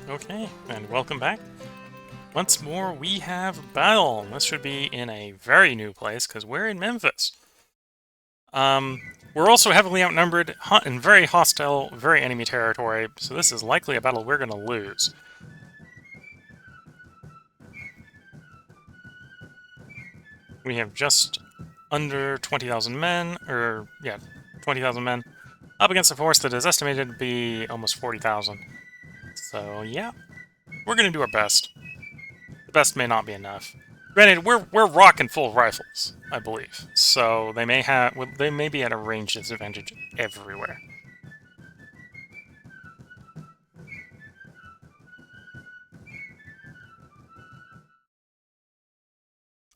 Okay, and welcome back. Once more, we have battle. This should be in a very new place because we're in Memphis. We're also heavily outnumbered and very hostile, very enemy territory, so this is likely a battle we're going to lose. We have just under 20,000 men, or yeah, 20,000 men, up against a force that is estimated to be almost 40,000. So yeah, we're going to do our best. The best may not be enough. Granted, we're rocking full rifles, I believe, so they may be at a range disadvantage everywhere.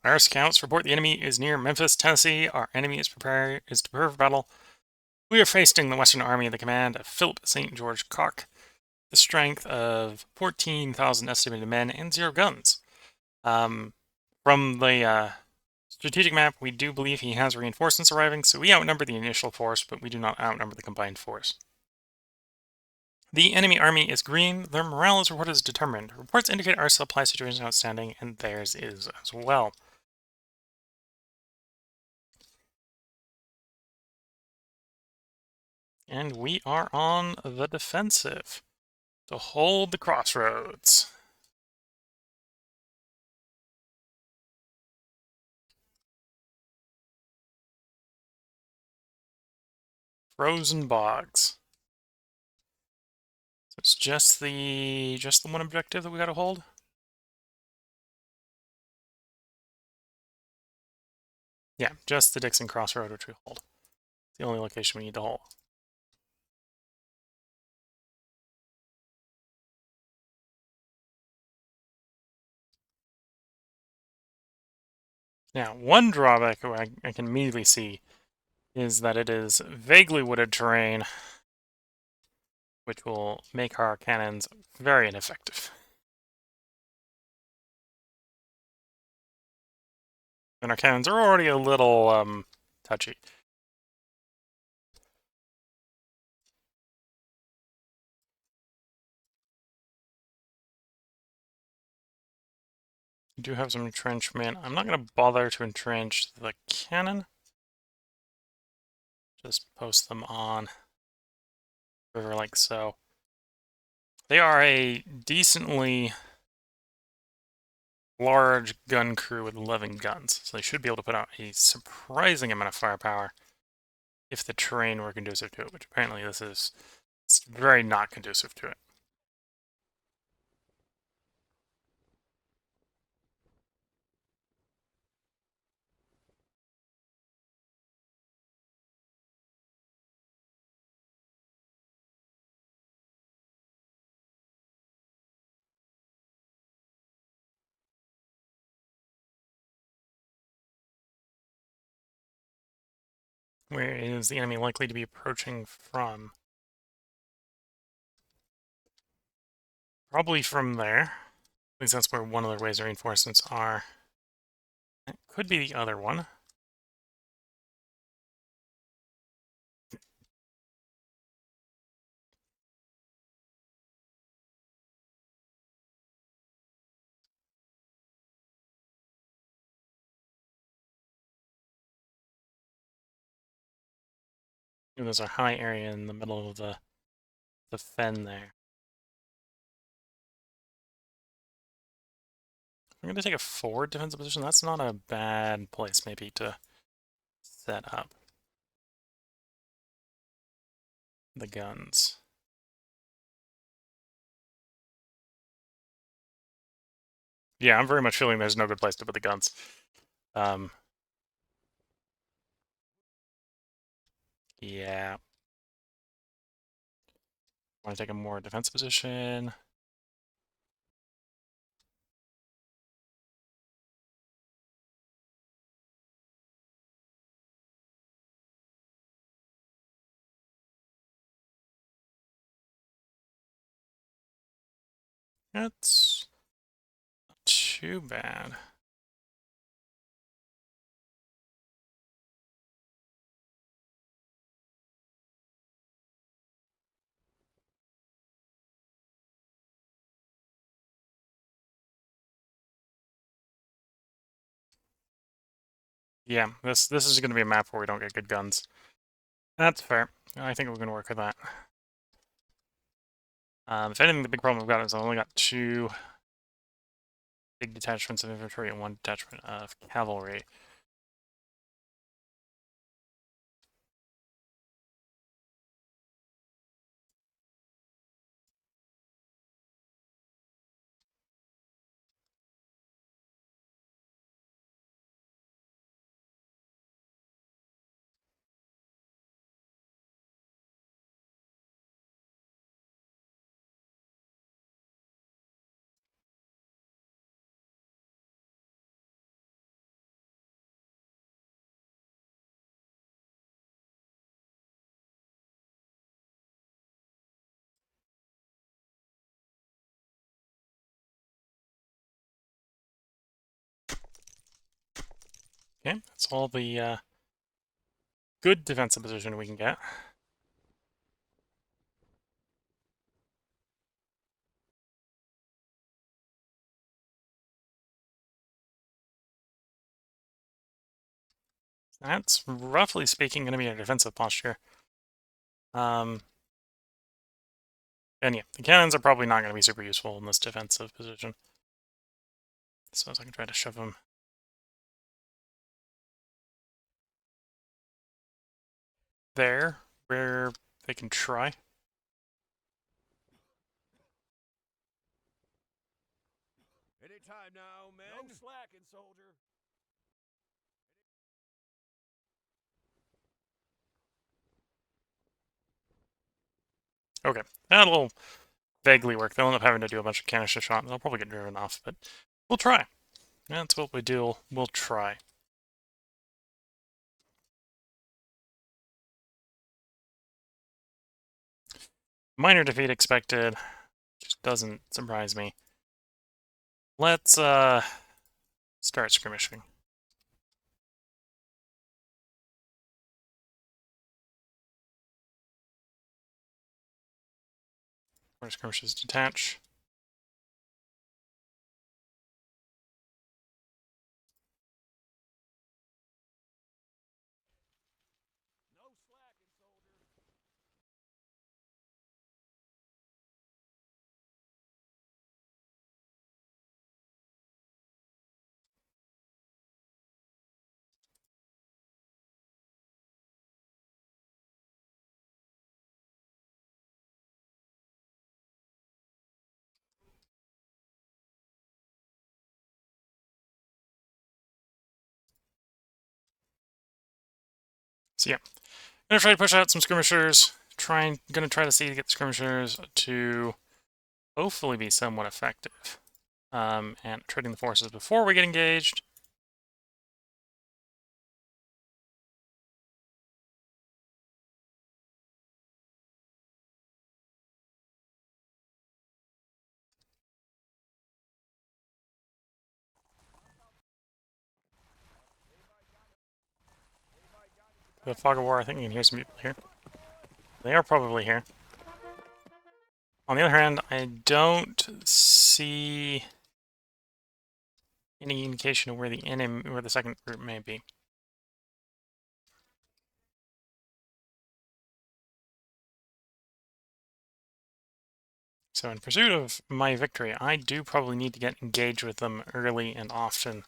Our scouts report the enemy is near Memphis, Tennessee. Our enemy is to prepare for battle. We are facing the Western Army of the command of Philip St. George Koch, the strength of 14,000 estimated men and 0 guns. From the strategic map, we do believe he has reinforcements arriving, so we outnumber the initial force, but we do not outnumber the combined force. The enemy army is green. Their morale is reported as determined. Reports indicate our supply situation is outstanding, and theirs is as well. And we are on the defensive to hold the crossroads. Frozen bogs. So it's just the one objective that we got to hold. Yeah, just the Dixon Crossroad, which we hold. It's the only location we need to hold. Now, one drawback I can immediately see is that it is vaguely wooded terrain, which will make our cannons very ineffective. And our cannons are already a little touchy. We do have some entrenchment. I'm not going to bother to entrench the cannon. Just post them on river like so. They are a decently large gun crew with 11 guns, so they should be able to put out a surprising amount of firepower if the terrain were conducive to it, which apparently this is very not conducive to it. Where is the enemy likely to be approaching from? Probably from there. At least that's where one of their ways of reinforcements are. It could be the other one. There's a high area in the middle of the fen there. I'm going to take a forward defensive position. That's not a bad place, maybe, to set up the guns. Yeah, I'm very much feeling there's no good place to put the guns. Yeah. Want to take a more defensive position. That's not too bad. Yeah, this is going to be a map where we don't get good guns. That's fair. I think we're going to work with that. If anything, the big problem we've got is I've only got 2 big detachments of infantry and 1 detachment of cavalry. Okay, that's all the good defensive position we can get. That's, roughly speaking, going to be a defensive posture. And yeah, the cannons are probably not going to be super useful in this defensive position. So I can try to shove them there, where they can try. Anytime now, men. No slacking, soldier. Okay, that'll vaguely work. They'll end up having to do a bunch of canister shot, and they'll probably get driven off, but we'll try. That's what we do. We'll try. Minor defeat expected. Just doesn't surprise me. Let's start skirmishing. Where skirmishes detach. No slacking, soldier. So yeah, I'm gonna try to push out some skirmishers. Gonna try to see to get the skirmishers to hopefully be somewhat effective. And trading the forces before we get engaged. The fog of war, I think you can hear some people here. They are probably here. On the other hand, I don't see any indication of where the second group may be. So in pursuit of my victory, I do probably need to get engaged with them early and often.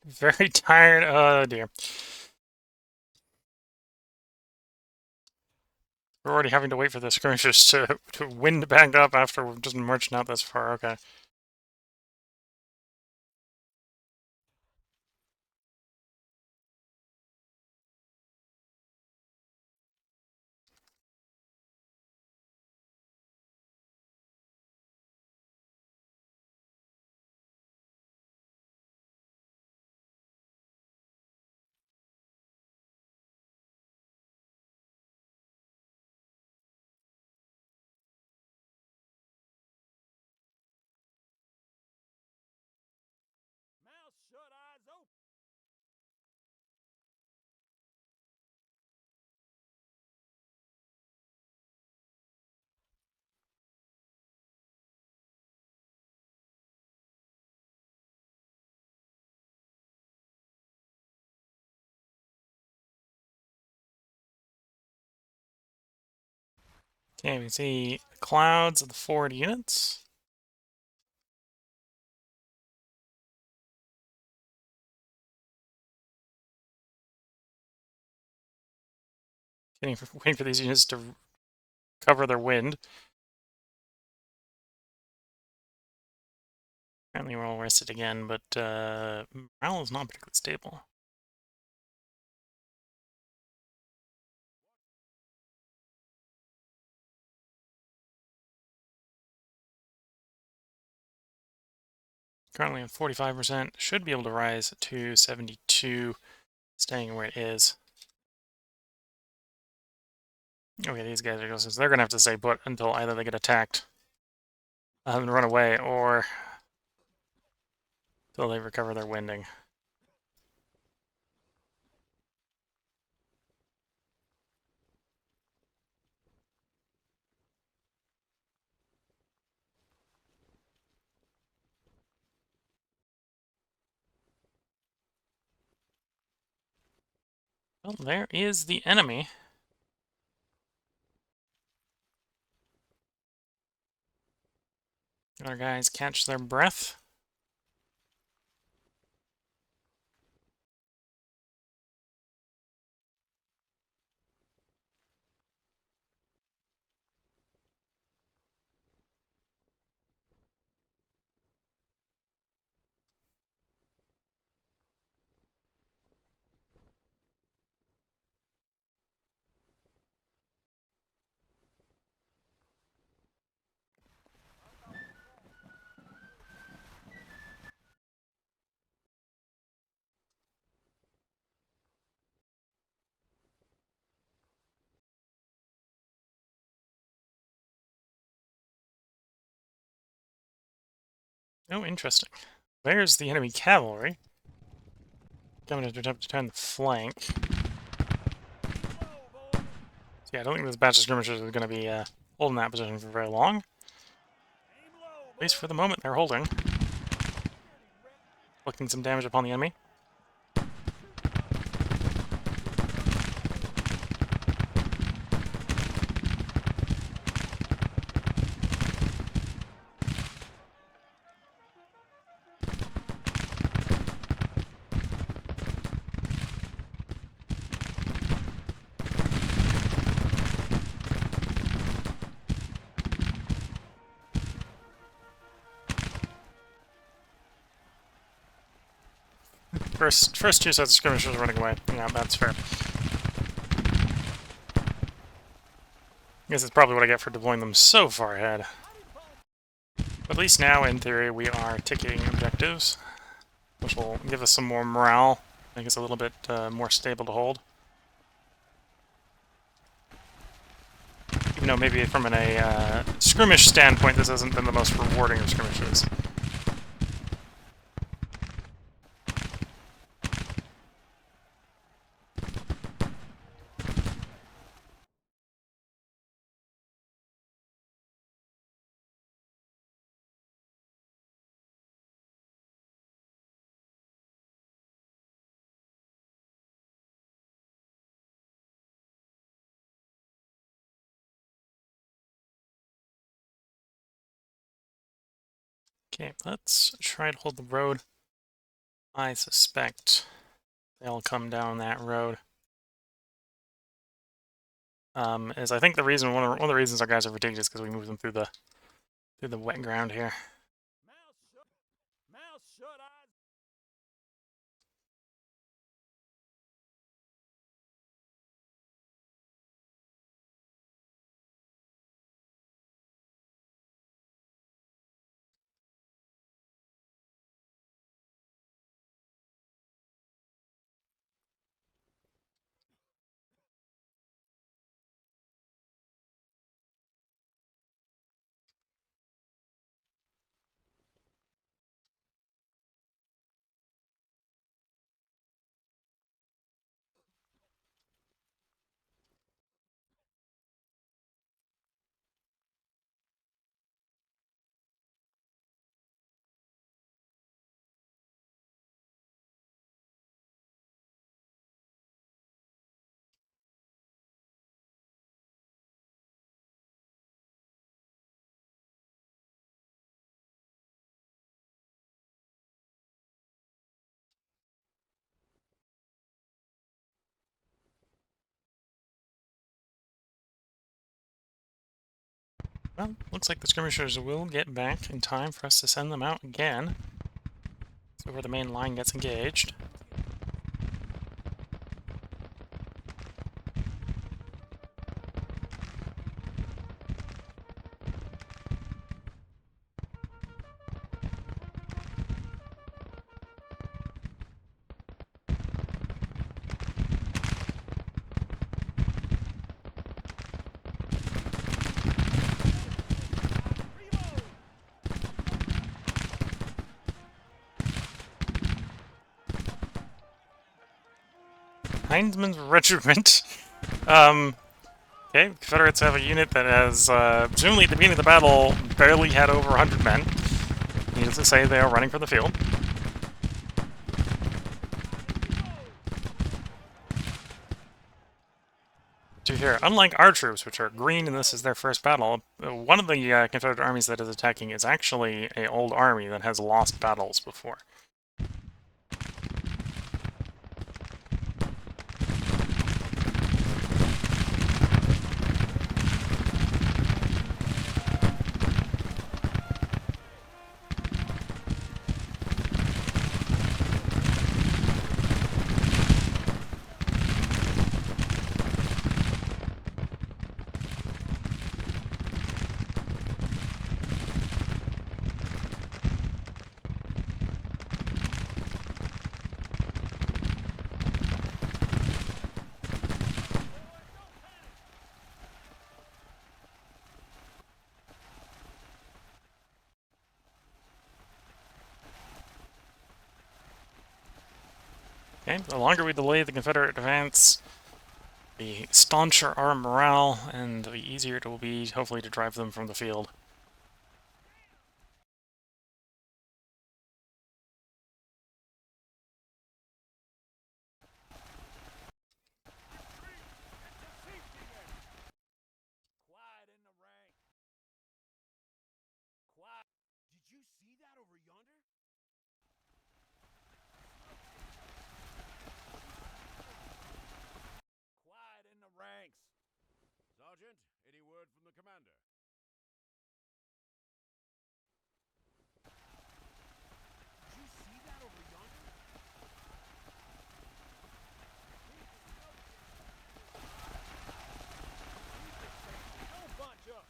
Very tired. Oh dear. We're already having to wait for the skirmishers to wind back up after we've just marched out this far. Okay. Okay, we see the clouds of the forward units. Waiting for these units to cover their wind. Apparently we're all rested again, but morale is not particularly stable. Currently at 45%, should be able to rise to 72, staying where it is. Okay, these guys are going to, they're going to have to stay put until either they get attacked and run away, or until they recover their winding. Well, there is the enemy. Our guys catch their breath. Oh, interesting. There's the enemy cavalry. Coming to attempt to turn the flank. So yeah, I don't think this batch of skirmishers is going to be holding that position for very long. At least for the moment, they're holding. Inflicting some damage upon the enemy. First two sets of skirmishers running away. Yeah, that's fair. I guess that's probably what I get for deploying them so far ahead. But at least now, in theory, we are ticking objectives, which will give us some more morale, make us a little bit more stable to hold. Even though maybe from a skirmish standpoint, this hasn't been the most rewarding of skirmishes. Okay, let's try to hold the road. I suspect they'll come down that road. Is I think the reason one of the reasons our guys are fatigued is because we moved them through the wet ground here. Mouth shut, eyes. Well, looks like the skirmishers will get back in time for us to send them out again. So where the main line gets engaged. Heinzman's regiment. Okay, Confederates have a unit that has, presumably at the beginning of the battle, barely had over 100 men. Needless to say, they are running for the field. To here, unlike our troops, which are green and this is their first battle, one of the Confederate armies that is attacking is actually an old army that has lost battles before. Okay, the longer we delay the Confederate advance, the stauncher our morale, and the easier it will be, hopefully, to drive them from the field. Quiet in the rank. Quiet. Did you see that over yonder? Quiet in the ranks. Sergeant, any word from the commander? Did you see that over yonder? Don't bunch up.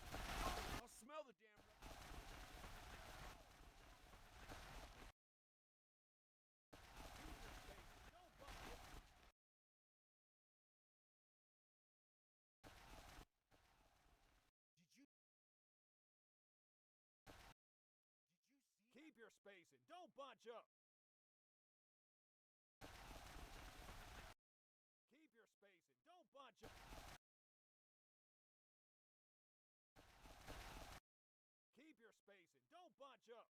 I'll smell the damn. Keep your spacing. Don't bunch up. Keep your spacing. Don't bunch up. Keep your spacing. Don't bunch up.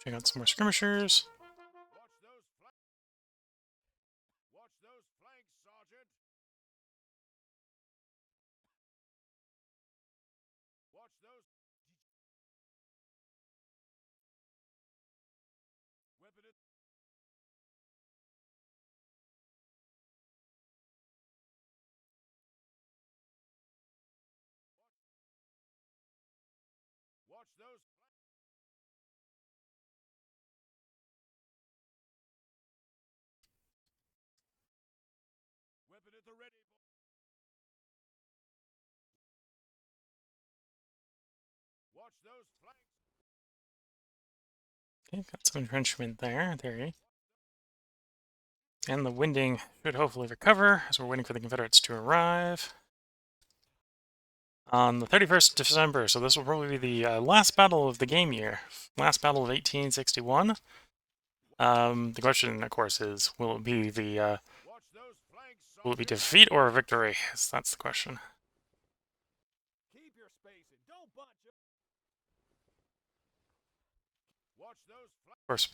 Check out some more skirmishers. Watch those flanks. Watch those flanks, Sergeant. Watch those. Weapon it. Watch those. Weapon at the ready. Watch those flanks. Okay, got some entrenchment there, in theory. And the winding should hopefully recover as we're waiting for the Confederates to arrive. On the 31st of December, so this will probably be the last battle of the game year. Last battle of 1861. The question, of course, is will it be the Watch those flanks, will it be Sergeant. defeat or a victory? That's the question. Keep your spacing. Don't bunch up. Watch those flanks. Of course,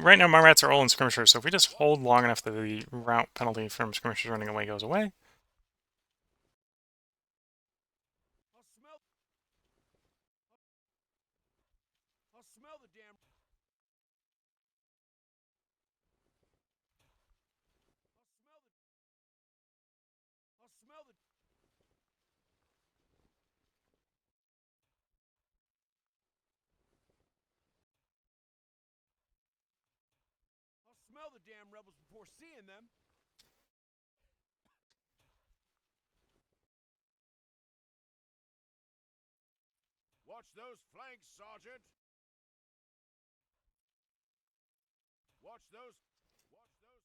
right now my rats are all in skirmishers, so if we just hold long enough that the route penalty from skirmishers running away goes away. I'll smell the damn. I'll smell the. I'll smell the damn rebels before seeing them. Watch those flanks, Sergeant. Watch those. Watch those.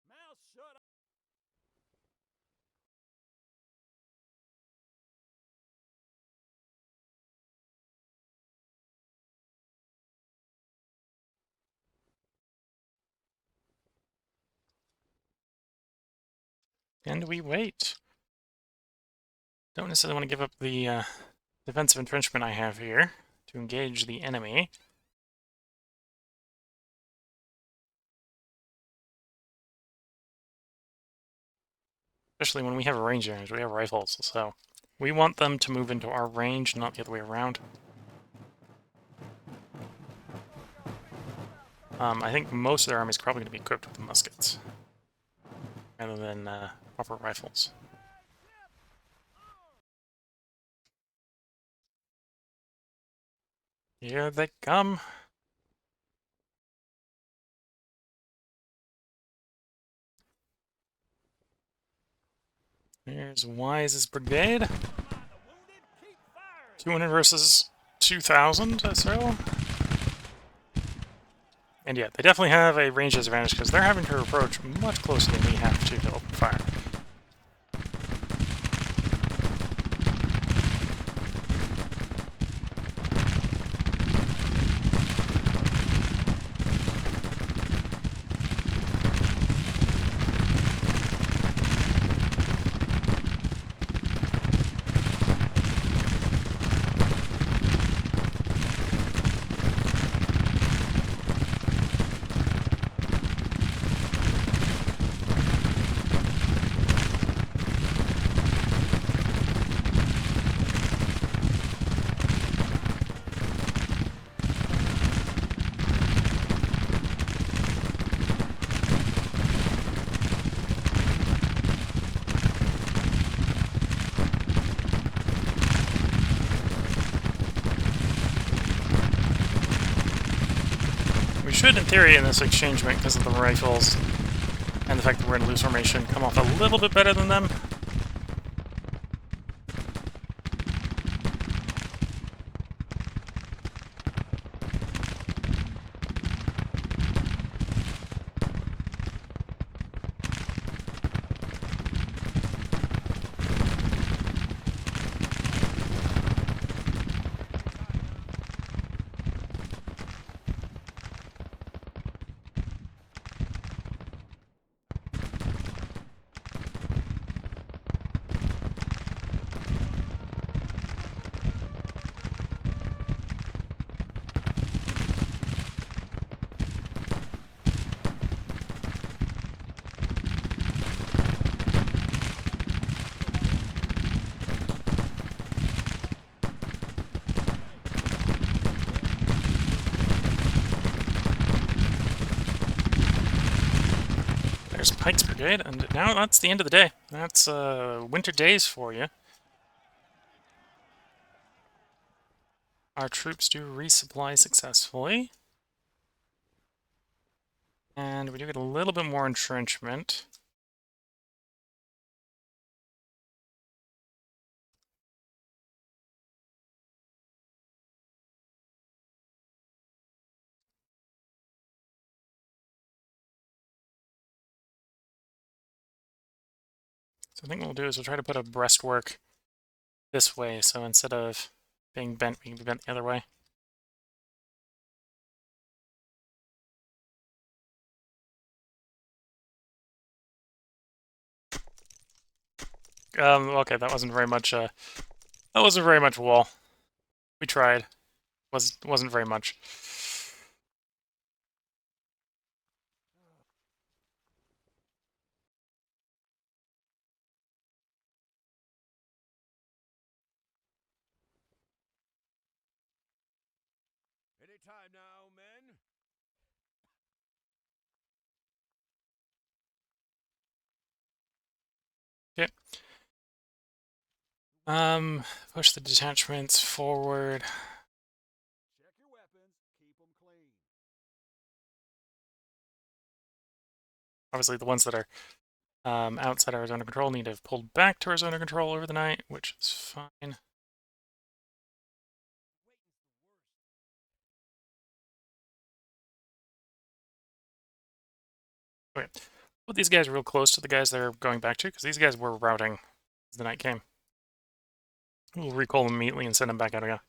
Mouth shut up. And we wait. Don't necessarily want to give up the defensive entrenchment I have here to engage the enemy. Especially when we have a range advantage, we have rifles, so we want them to move into our range, not the other way around. I think most of their army is probably going to be equipped with muskets, rather than proper rifles. Here they come. Here's Wise's brigade. 200 versus 2,000 or so. And yeah, they definitely have a range disadvantage because they're having to approach much closer than we have to open fire. Should, in theory, in this exchangement, because of the rifles and the fact that we're in a loose formation, come off a little bit better than them. Pike's Brigade, and now that's the end of the day. That's winter days for you. Our troops do resupply successfully. And we do get a little bit more entrenchment. So I think what we'll do is we'll try to put a breastwork this way, so instead of being bent, we can be bent the other way. Okay, that wasn't very much, that wasn't very much wall. We tried. Wasn't very much. time now, men. Okay. Push the detachments forward. Check your weapons. Keep them clean. Obviously, the ones that are outside our zone of control need to have pulled back to our zone of control over the night, which is fine. Okay. Put these guys real close to the guys they're going back to, because these guys were routing as the night came. We'll recall them immediately and send them back out again.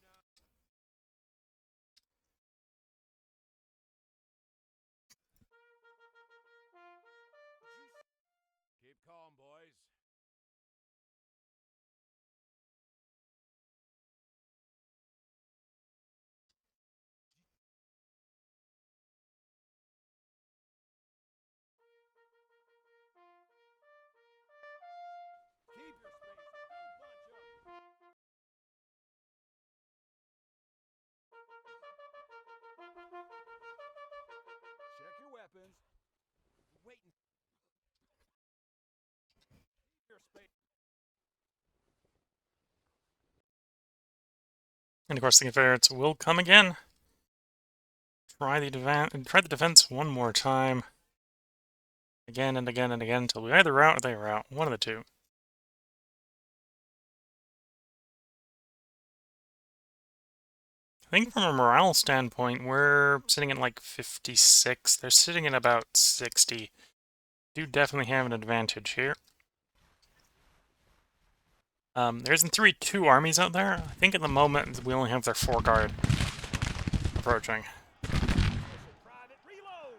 Keep calm, boys. Keep your spacing. Don't bunch up. Check your weapons. Waiting. Keep your space. And of course, the Confederates will come again. Try the defense one more time. Again and again and again until we either rout or they rout. One of the two. I think from a morale standpoint, we're sitting at like 56. They're sitting at about 60. Do definitely have an advantage here. There isn't two armies out there. I think at the moment we only have their 4 guard approaching. Private, reload.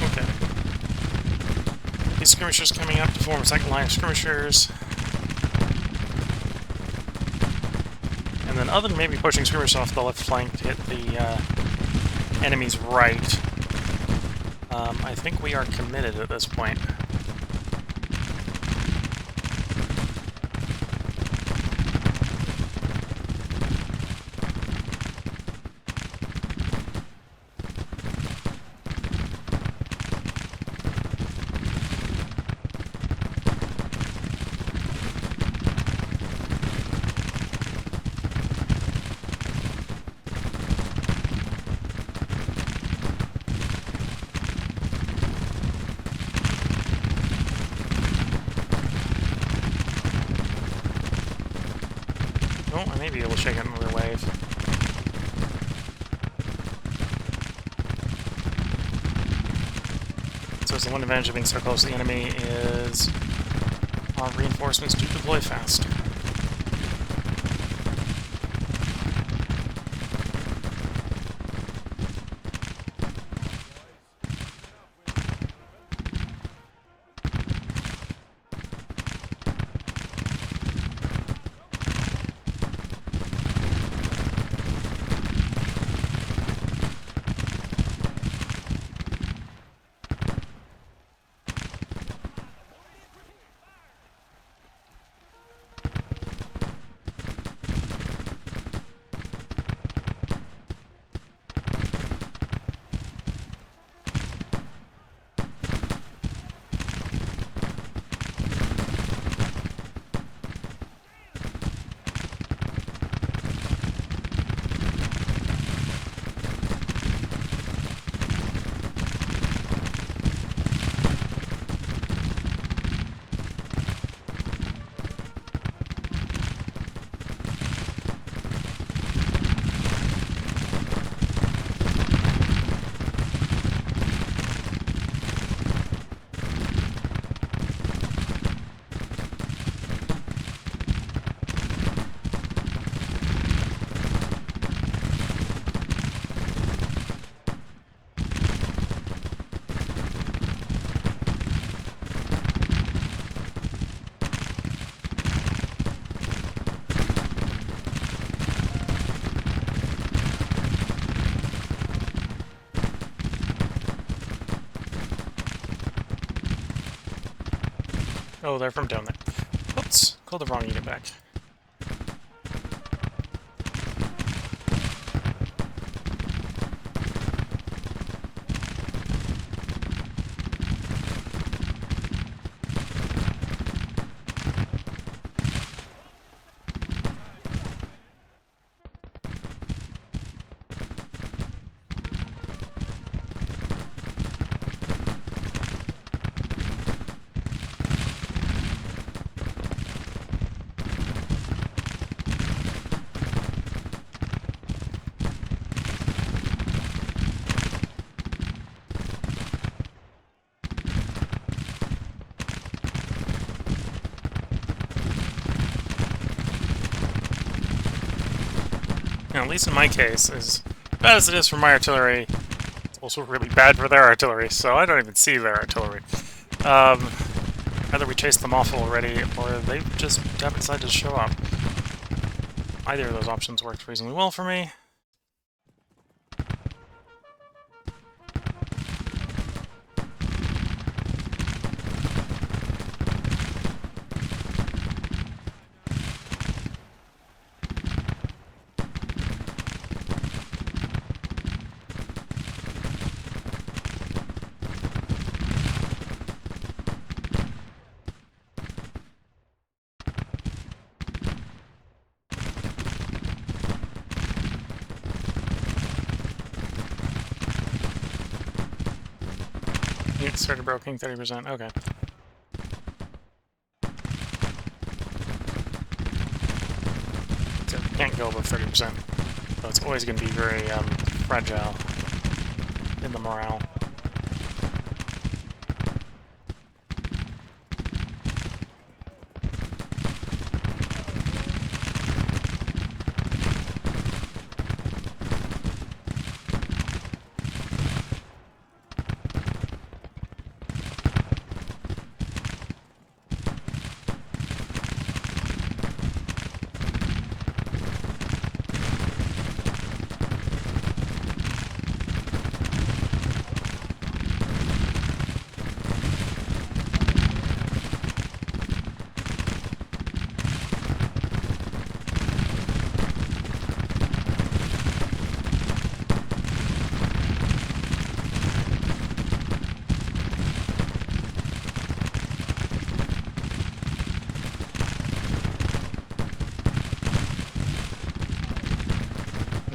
Okay. These skirmishers coming up to form a second line of skirmishers. And then other than maybe pushing skirmishers off the left flank to hit the enemy's right, I think we are committed at this point. Oh, I may be able to shake out another wave. So the one advantage of being so close to the enemy is our reinforcements do deploy fast. Oh, they're from down there. Oops, called the wrong unit back. Now, at least in my case, as bad as it is for my artillery, it's also really bad for their artillery, so I don't even see their artillery. Either we chased them off already, or they just haven't decided to show up. Either of those options worked reasonably well for me. Unit started broken, 30%, okay. So can't go above 30%. So it's always going to be very fragile in the morale.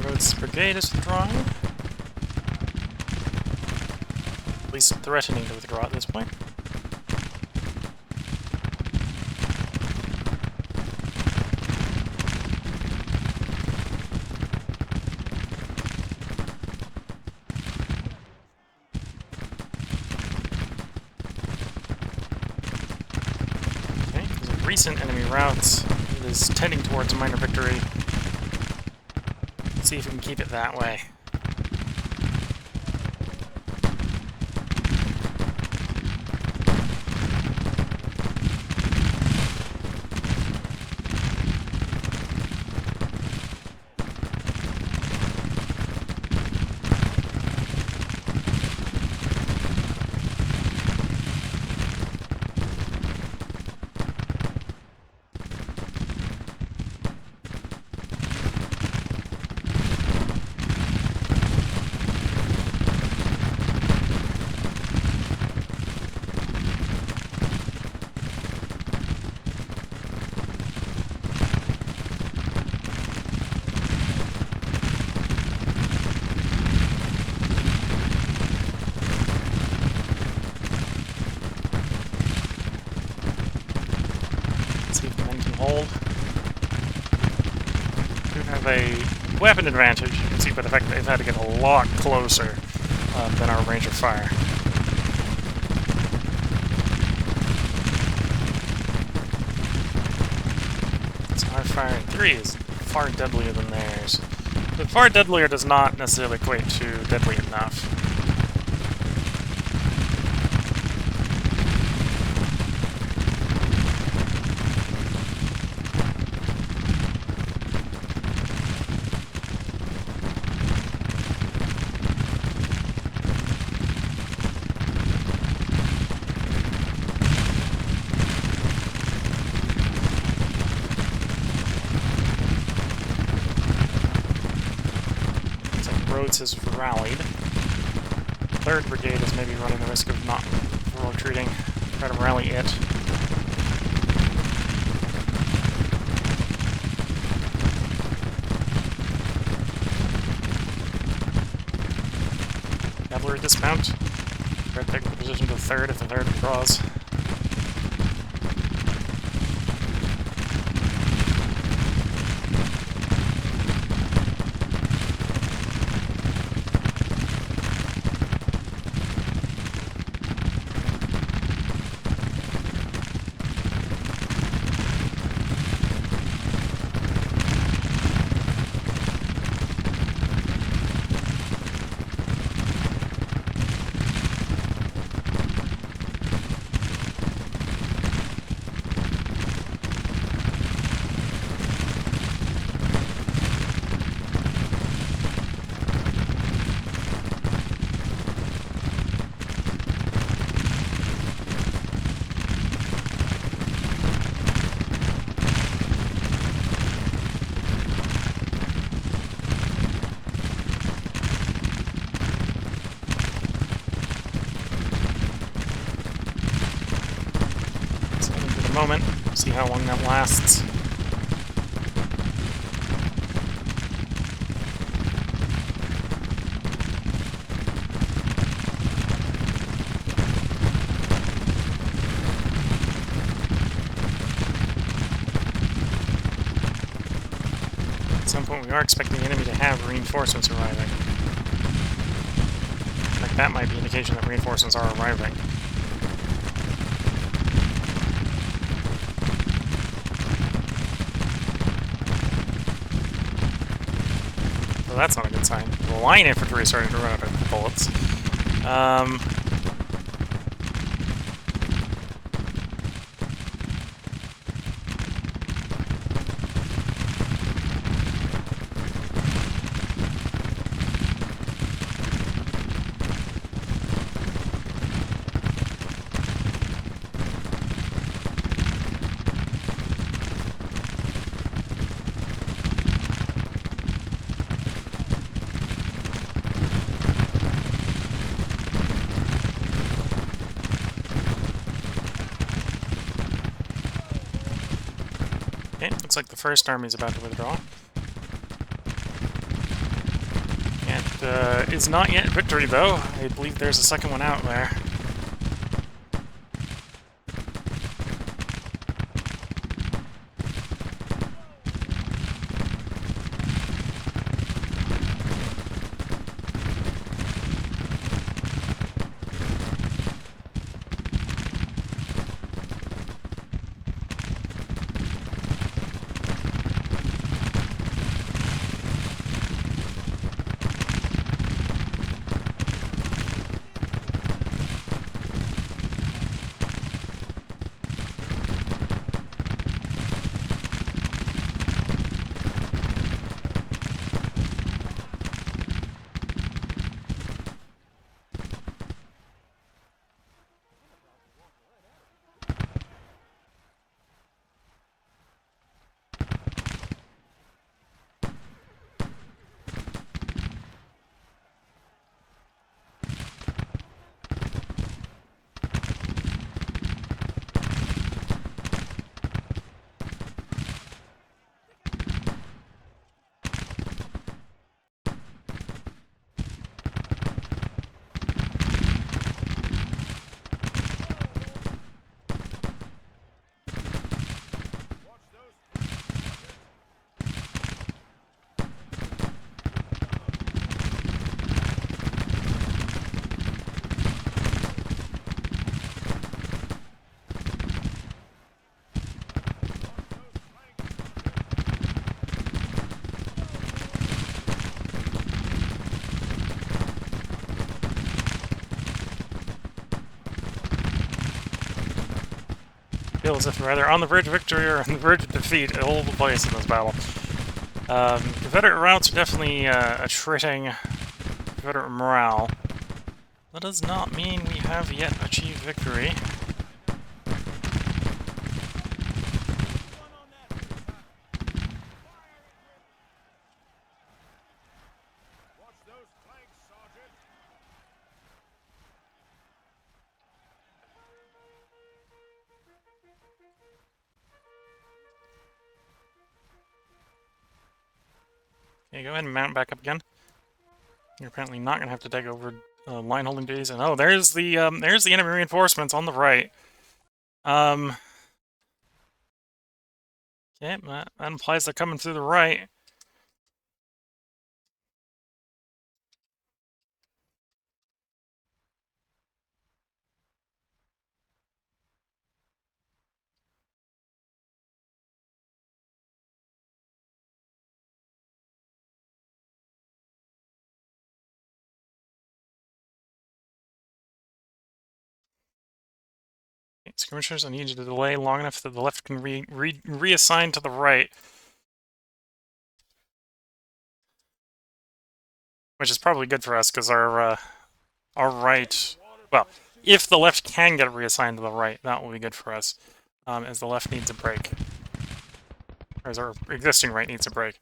Rhodes Brigade is withdrawing. At least threatening to withdraw at this point. Okay, because of recent enemy routes, it is tending towards a minor victory. See if we can keep it that way. Hold. Do have a weapon advantage, you can see by the fact that they've had to get a lot closer than our range of fire. So our fire in 3 is far deadlier than theirs. But far deadlier does not necessarily equate to deadly enough. Alliance has rallied. 3rd Brigade is maybe running the risk of not retreating. Try to rally it. Cavalry dismount. Try to take the position to the 3rd if the 3rd withdraws. Moment. See how long that lasts. At some point we are expecting the enemy to have reinforcements arriving. In fact, that might be an indication that reinforcements are arriving. So that's not a good sign. The line infantry is starting to run out of bullets. Okay, looks like the 1st army is about to withdraw. And is not yet victory, though. I believe there's a 2nd one out there. Feels as if we're either on the verge of victory or on the verge of defeat all over the place in this battle. Confederate routes are definitely attriting Confederate morale. That does not mean we have yet achieved victory. Okay, go ahead and mount back up again. You're apparently not going to have to take over line holding duties. And oh, there's the enemy reinforcements on the right. Okay, that implies they're coming through the right. Okay, skirmishers, I need you to delay long enough that the left can reassign to the right. Which is probably good for us, because our right... Well, if the left can get reassigned to the right, that will be good for us. As the left needs a break. Or as our existing right needs a break.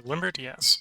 Limbered, yes.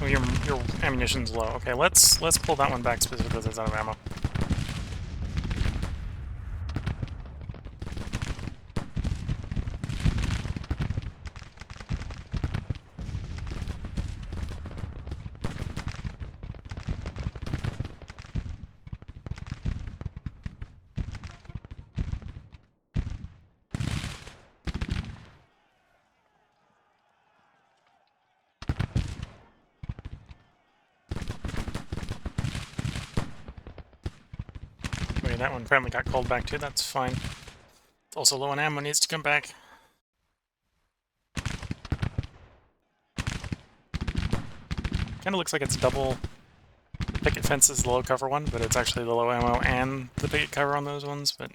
Oh, your ammunition's low. Okay, let's pull that one back specifically because it's out of ammo. Okay, that one apparently got called back too, that's fine. Also low on ammo, needs to come back. Kind of looks like it's double. The picket fence is the low cover one, but it's actually the low ammo and the picket cover on those ones, but...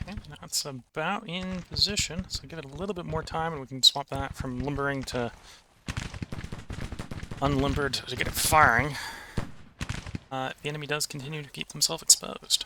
Okay, that's about in position, so give it a little bit more time and we can swap that from limbering to unlimbered to get it firing. The enemy does continue to keep themselves exposed.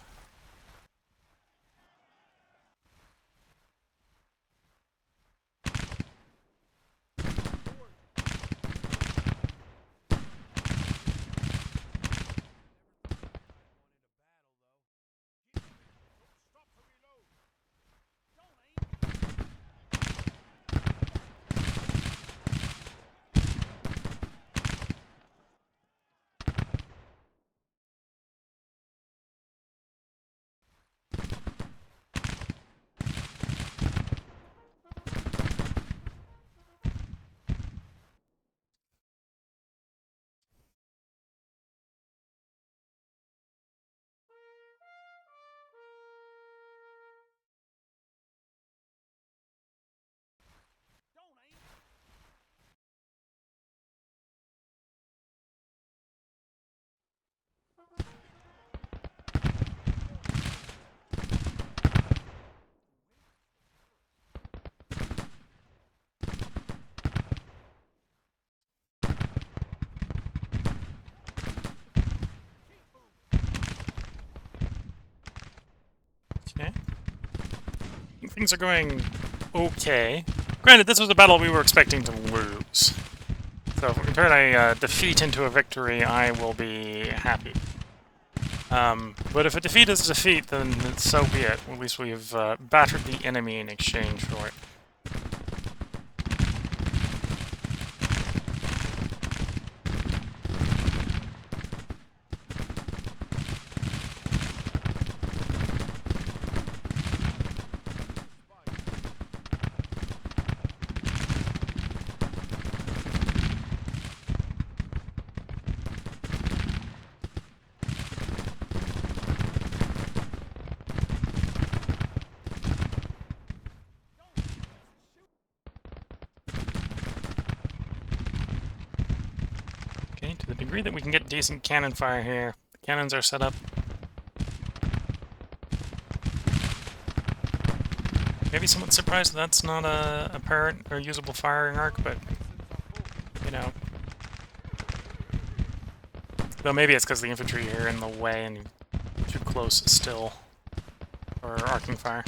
Okay. I think things are going okay. Granted, this was a battle we were expecting to lose. So if we can turn a defeat into a victory, I will be happy. But if a defeat is a defeat, then so be it. At least we've battered the enemy in exchange for it. Okay, to the degree that we can get decent cannon fire here, the cannons are set up. Maybe somewhat surprised that's not a apparent or usable firing arc, but, you know. Though maybe it's because the infantry are in the way and too close still for arcing fire.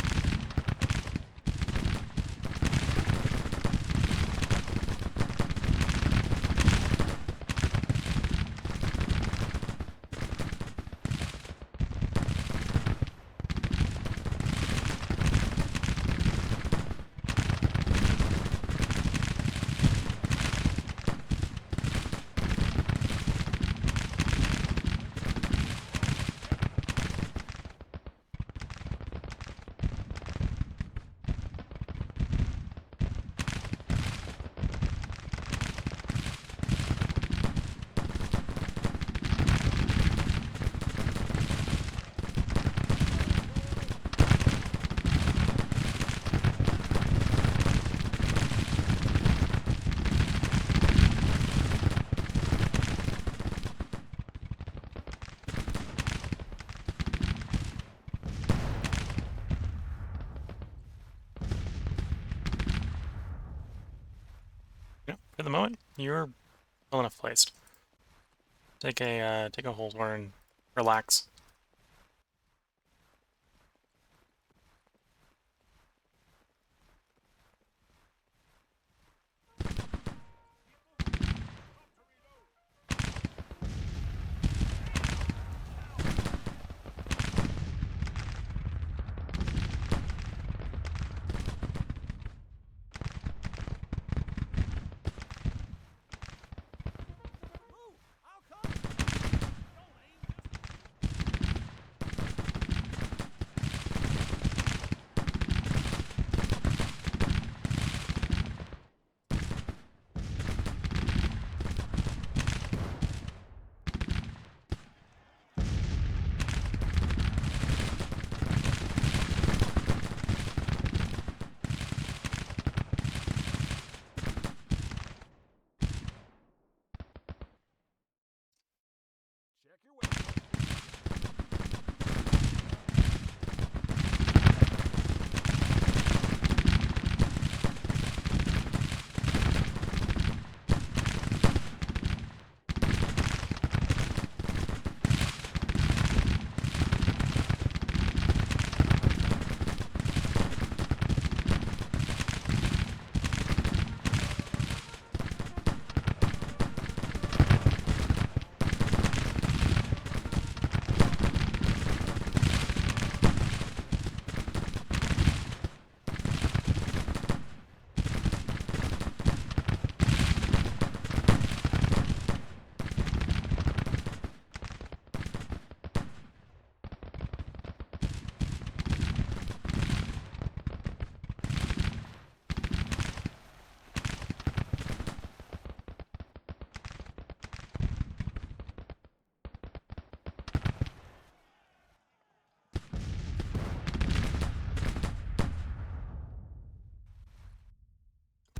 Yep, for the moment, you're well enough placed. Take a hold where and relax.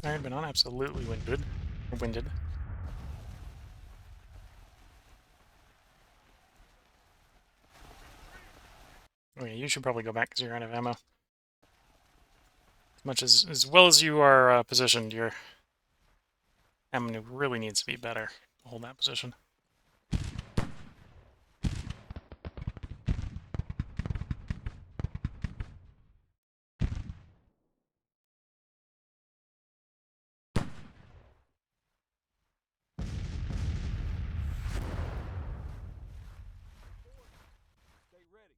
I've been on absolutely winded. Oh yeah, you should probably go back because you're out of ammo. As well as you are positioned, your ammo really needs to be better to hold that position. Stay ready.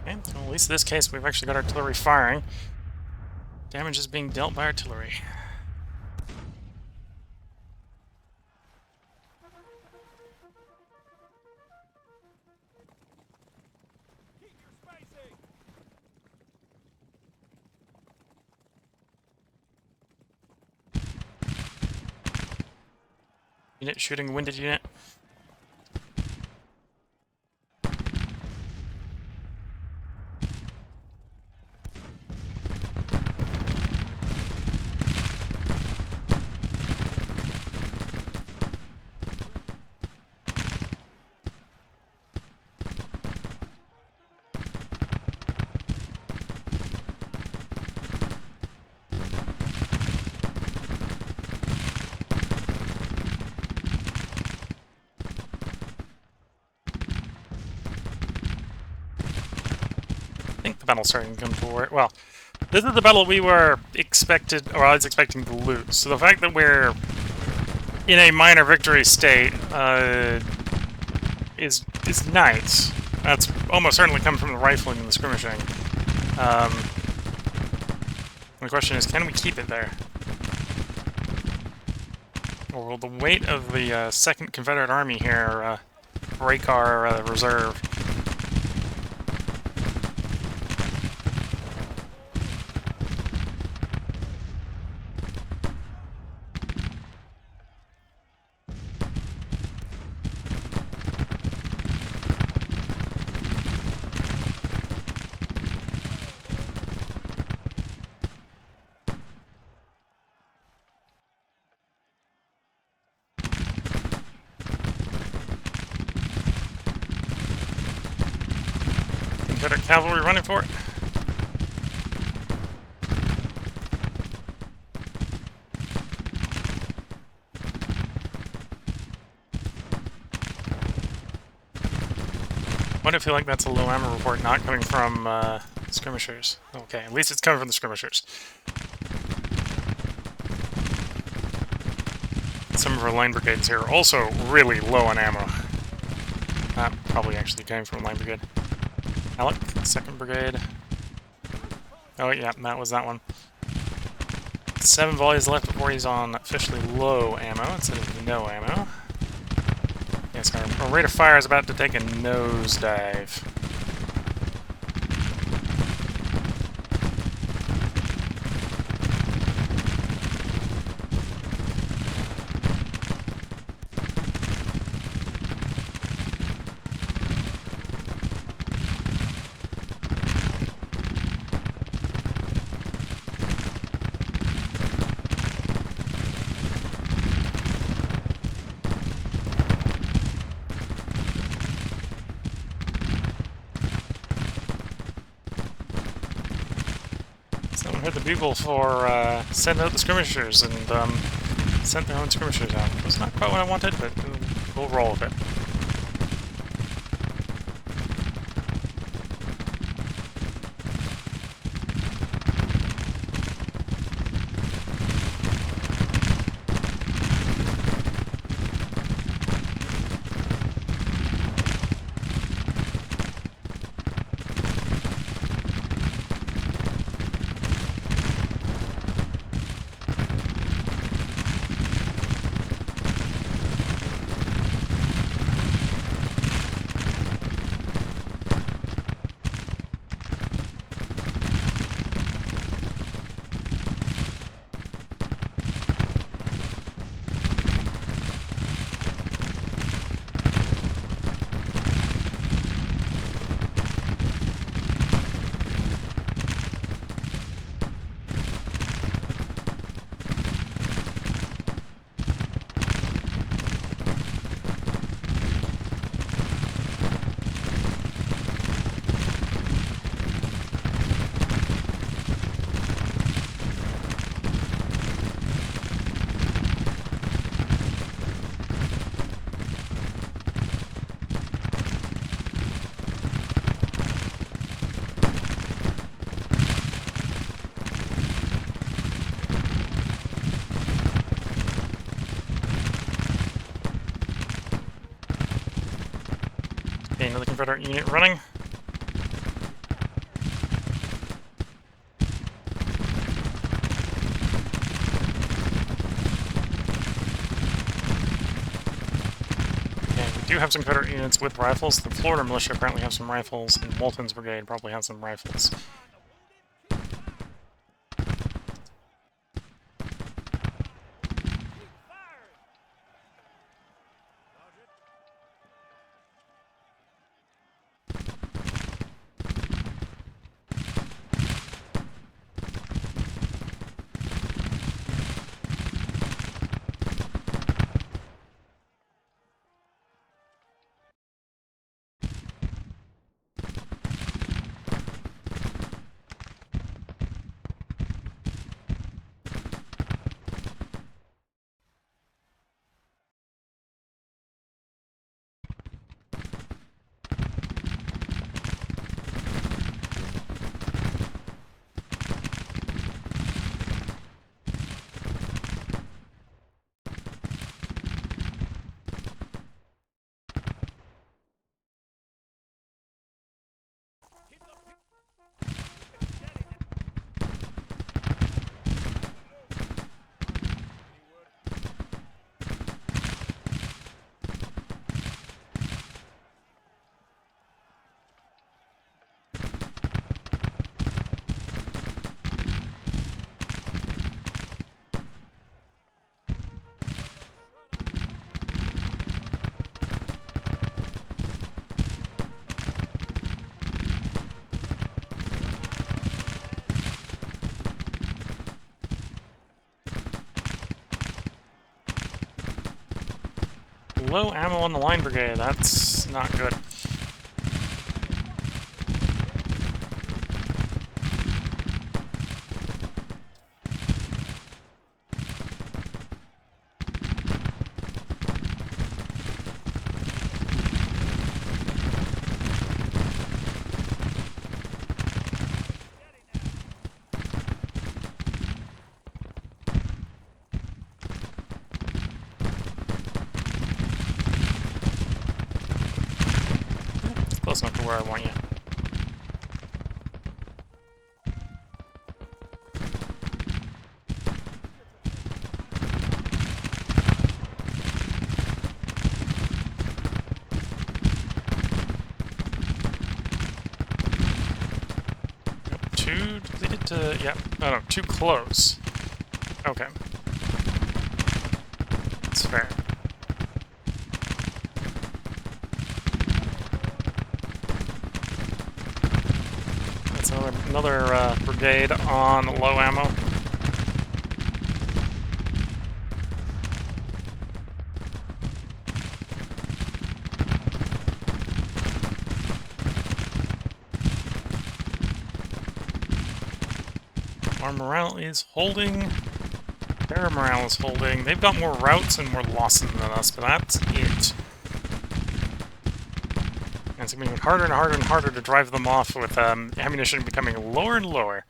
Okay, well, at least in this case we've actually got artillery firing. Damage is being dealt by artillery. Keep your spacing. Unit shooting winded unit. I think the battle's starting to come toward. Well, this is the battle we were expected, or I was expecting to lose. So the fact that we're in a minor victory state is nice. That's almost certainly come from the rifling and the skirmishing. The question is, can we keep it there? Or will the weight of the 2nd Confederate Army here break our reserve? Confederate cavalry running for it. Why do I feel like that's a low ammo report not coming from skirmishers? Okay, at least it's coming from the skirmishers. Some of our line brigades here are also really low on ammo. That probably actually came from a line brigade. Alec, 2nd Brigade. Oh yeah, that was that one. 7 volleys left before he's on officially low ammo instead of no ammo. Yes, our rate of fire is about to take a nosedive. Someone heard the bugle for send out the skirmishers and sent their own skirmishers out. It was not quite what I wanted, but we'll roll with it. another Confederate unit running. We do have some Confederate units with rifles. The Florida militia apparently have some rifles, and Walton's brigade probably has some rifles. Low ammo on the line brigade, that's not good. Close enough to where I want you. Too depleted to... yeah. Oh no, too close. Okay. That's fair. That's another brigade on low ammo. Our morale is holding. Their morale is holding. They've got more routes and more losses than us, but that's it. And it's going to be harder and harder and harder to drive them off with ammunition becoming lower and lower.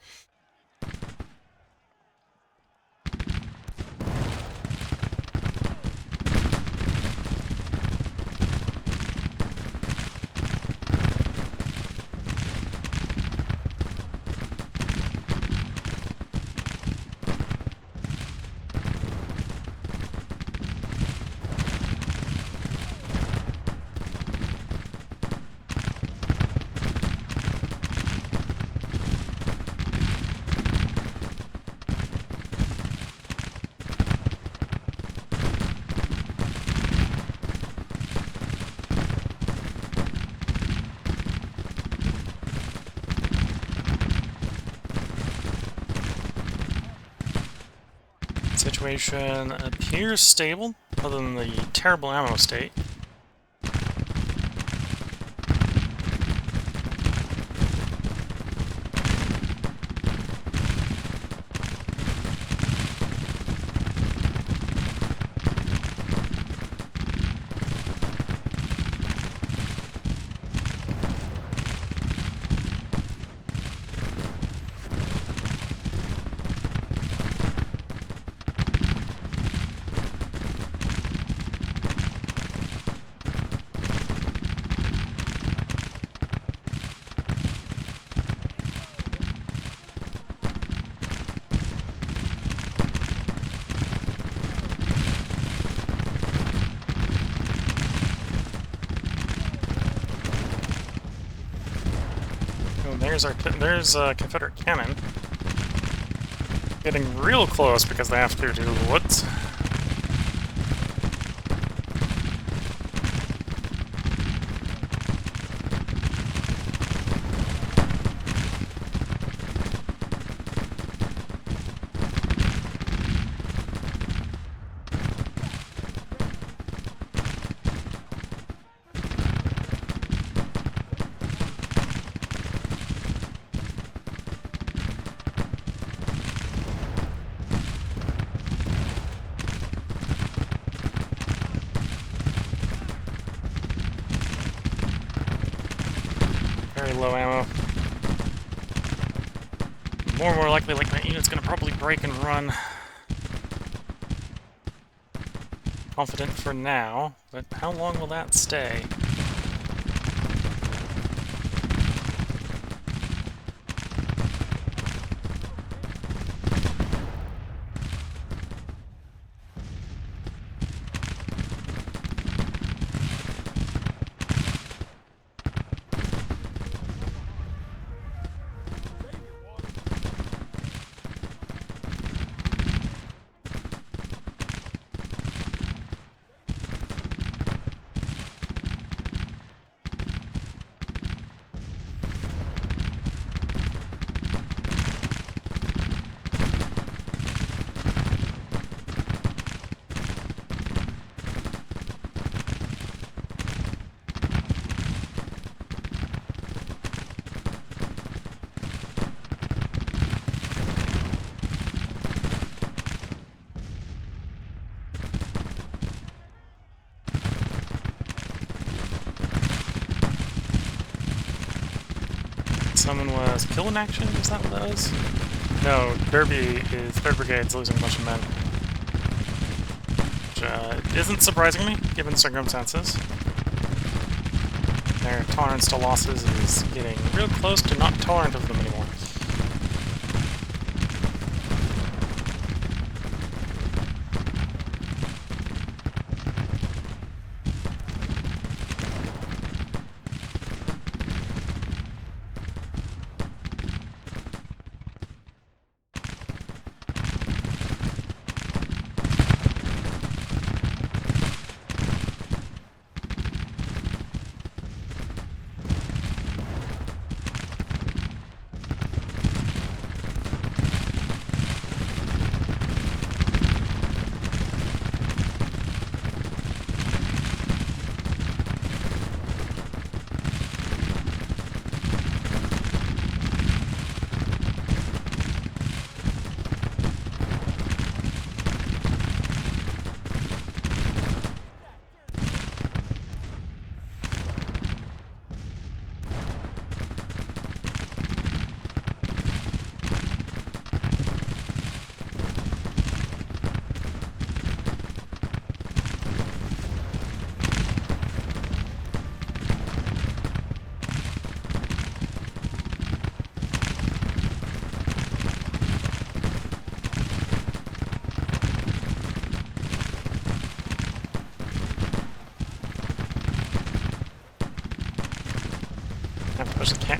Situation appears stable, other than the terrible ammo state. there's a Confederate cannon. Getting real close because they have to do the woods. Very low ammo. More and more likely, like, that unit's gonna probably break and run. Confident for now, but how long will that stay? Someone was killed in action? Is that what that was? No, Derby is 3rd Brigade's losing a bunch of men. Which isn't surprising me, given circumstances. Their tolerance to losses is getting real close to not tolerant of them anymore.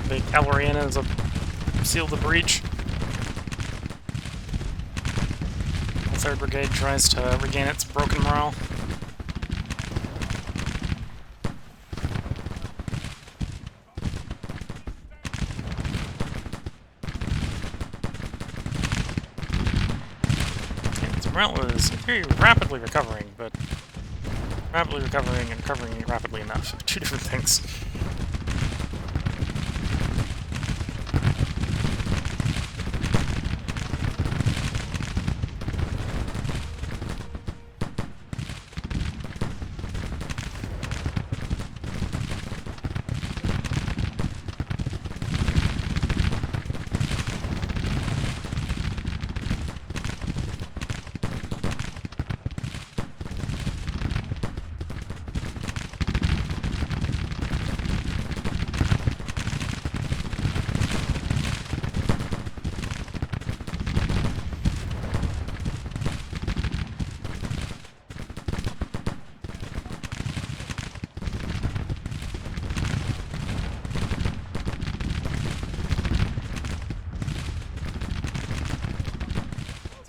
The cavalry in as a seal the breach. The 3rd Brigade tries to regain its broken morale. Yeah, its morale is very rapidly recovering, but rapidly recovering and recovering rapidly enough. Two different things.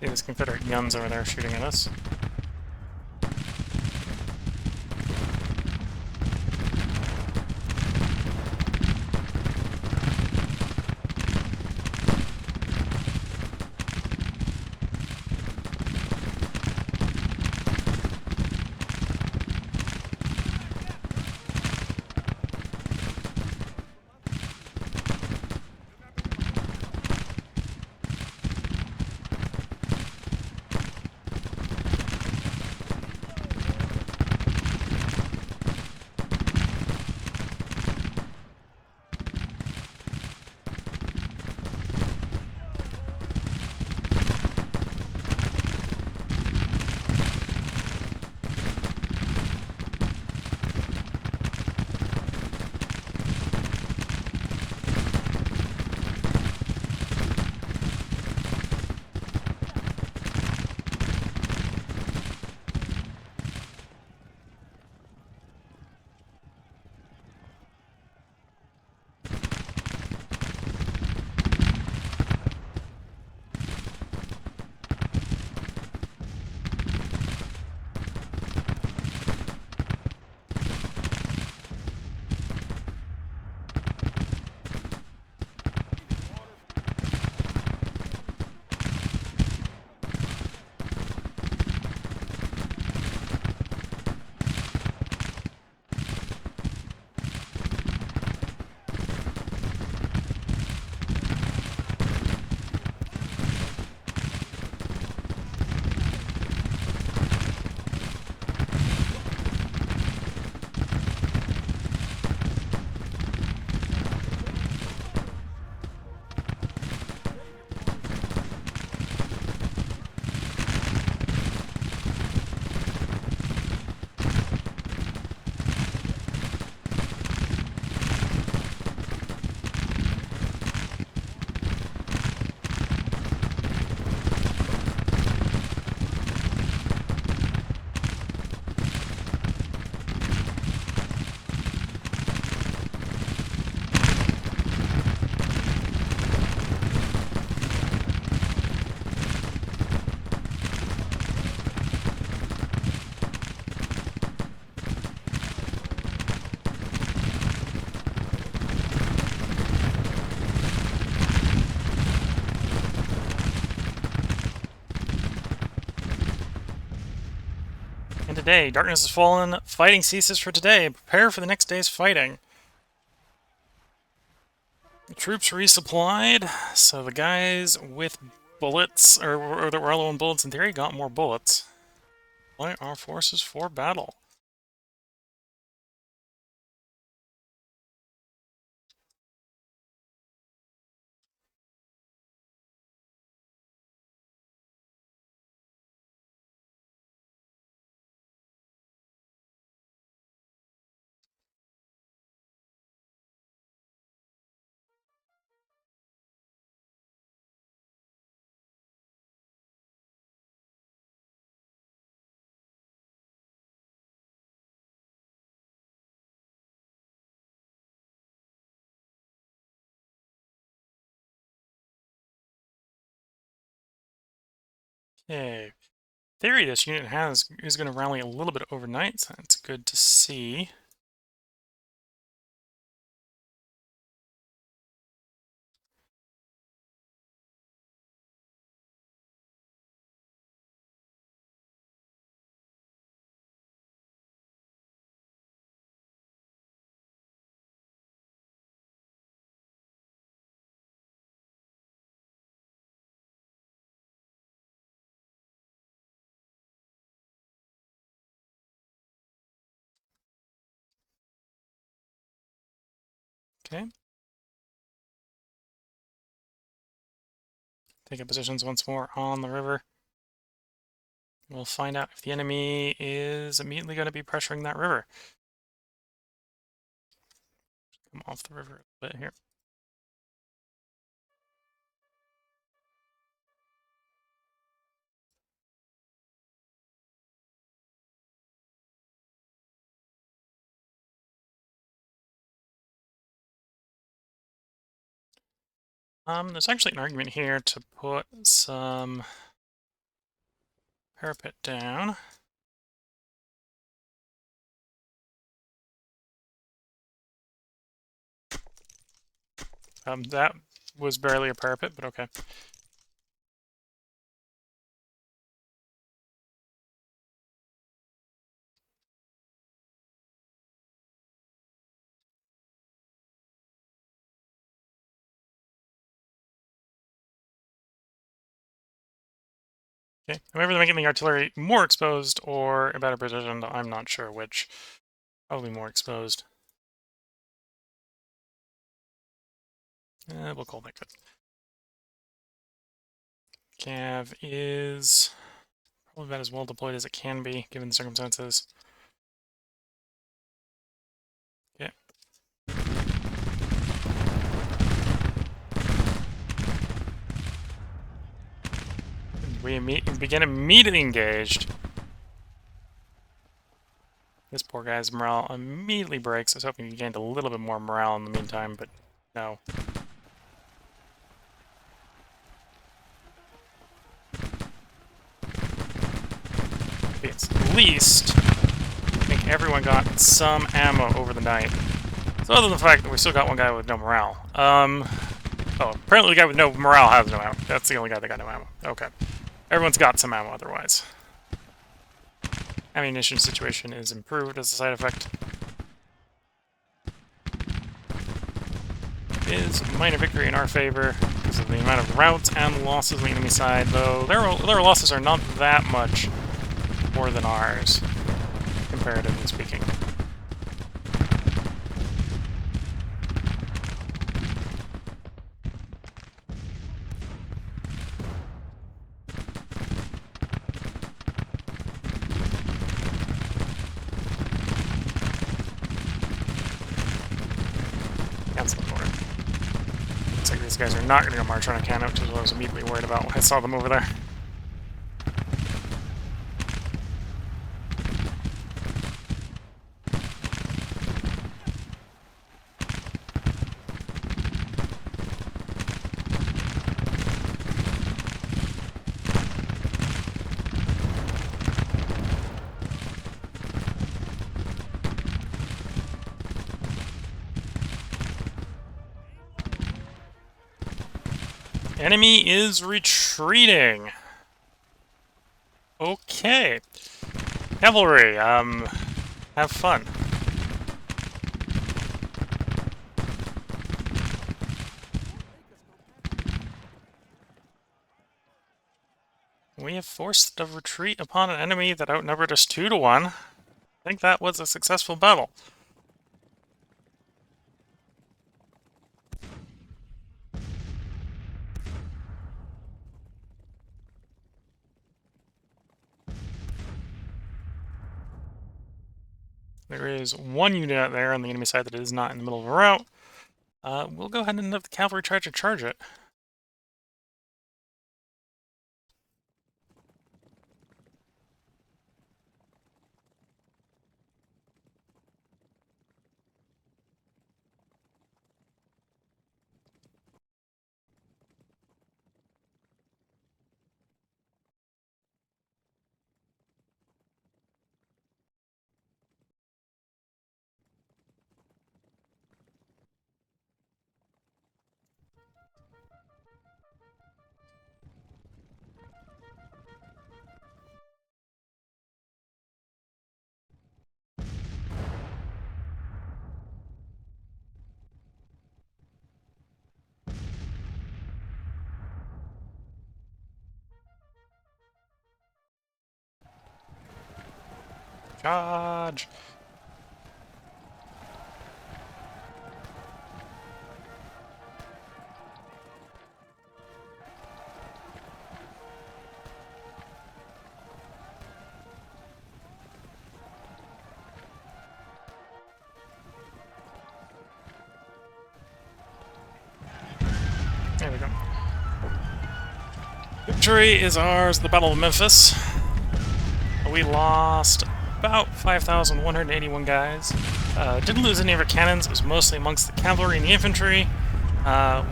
See these Confederate guns over there shooting at us. And today, darkness has fallen, fighting ceases for today. Prepare for the next day's fighting. The troops resupplied, so the guys with bullets, or that were low on bullets in theory, got more bullets. Deploy our forces for battle. Okay. Theory this unit has is going to rally a little bit overnight, so that's good to see. Okay. Take up positions once more on the river. We'll find out if the enemy is immediately going to be pressuring that river. Come off the river a bit here. There's actually an argument here to put some parapet down. That was barely a parapet, but okay. Okay, I'm either making the artillery more exposed or a better positioned. I'm not sure which. Probably more exposed. We'll call that good. Cav is probably about as well deployed as it can be, given the circumstances. Okay. We begin immediately engaged. This poor guy's morale immediately breaks. I was hoping he gained a little bit more morale in the meantime, but no. At least, I think everyone got some ammo over the night. So other than the fact that we still got one guy with no morale. Oh, apparently the guy with no morale has no ammo. That's the only guy that got no ammo. Okay. Everyone's got some ammo otherwise. Ammunition situation is improved as a side effect. It is a minor victory in our favor because of the amount of routes and losses on the enemy side, though their losses are not that much more than ours, comparatively speaking. Cancel the order. Looks like these guys are not going to go march on a cannon, which is what I was immediately worried about when I saw them over there. Enemy is retreating. Okay. Cavalry, have fun. We have forced a retreat upon an enemy that outnumbered us 2-1. I think that was a successful battle. There is one unit out there on the enemy side that is not in the middle of a route. We'll go ahead and have the cavalry try to charge it. Charge! There we go. Victory is ours, the Battle of Memphis. We lost about 5,181 guys. Didn't lose any of our cannons. It was mostly amongst the cavalry and the infantry.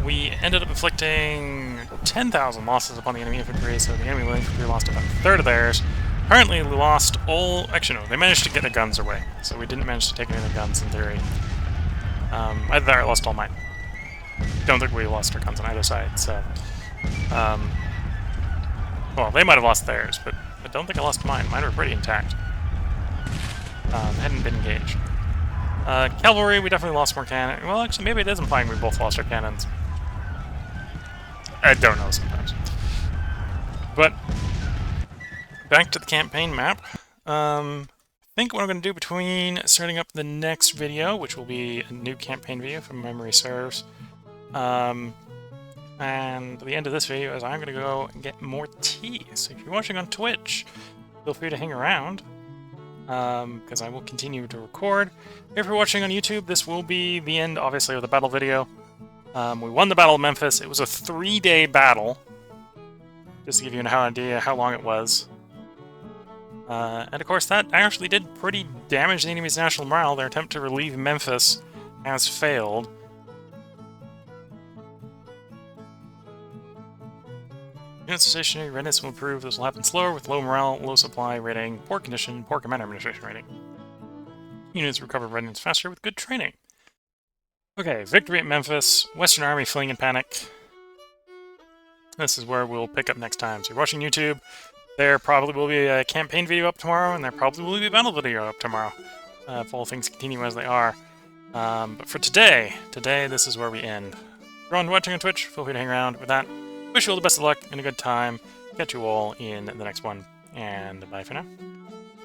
We ended up inflicting 10,000 losses upon the enemy infantry, so the enemy infantry lost about a third of theirs. Apparently, we lost all... Actually, no, they managed to get their guns away, so we didn't manage to take any of their guns, in theory. Either that or I lost all mine. Don't think we lost our guns on either side, so... well, they might have lost theirs, but I don't think I lost mine. Mine were pretty intact. Hadn't been engaged. Cavalry, we definitely lost more cannon. Well, actually, maybe it is implying we both lost our cannons. I don't know sometimes. But, back to the campaign map. I think what I'm going to do between starting up the next video, which will be a new campaign video from memory serves, and the end of this video is I'm going to go and get more tea. So if you're watching on Twitch, feel free to hang around, because I will continue to record. If you're watching on YouTube, this will be the end, obviously, of the battle video. We won the Battle of Memphis. It was a 3-day battle, just to give you an idea how long it was. And of course, that actually did pretty damage the enemy's national morale. Their attempt to relieve Memphis has failed. Units of stationary readiness will improve. This will happen slower with low morale, low supply rating, poor condition, poor command administration rating. Units recover readiness faster with good training. Okay, victory at Memphis. Western Army fleeing in panic. This is where we'll pick up next time. So you're watching YouTube. There probably will be a campaign video up tomorrow, and there probably will be a battle video up tomorrow. If all things continue as they are. But for today, this is where we end. If you're watching on Twitch, feel free to hang around. With that, wish you all the best of luck and a good time. Catch you all in the next one, and bye for now.